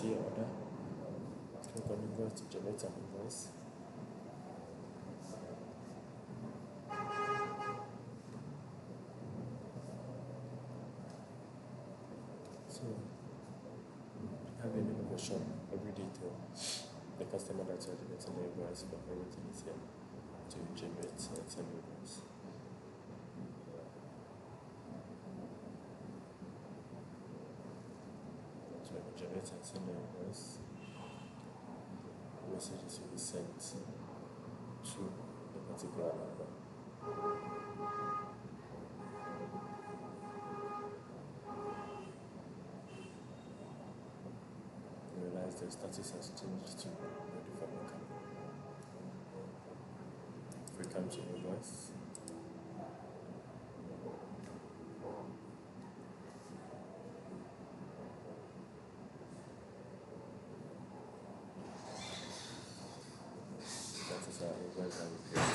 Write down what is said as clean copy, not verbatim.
see your order. Click on Invoice to generate an invoice. So have your name of your shop, every detail, the customer that you're generating the invoice for, everything is here to generate and send invoice. So when you generate and send the invoice, messages will be sent to the particular number. You realize the status has changed to ready for backup. If we come to invoice, that is our invoice that we create.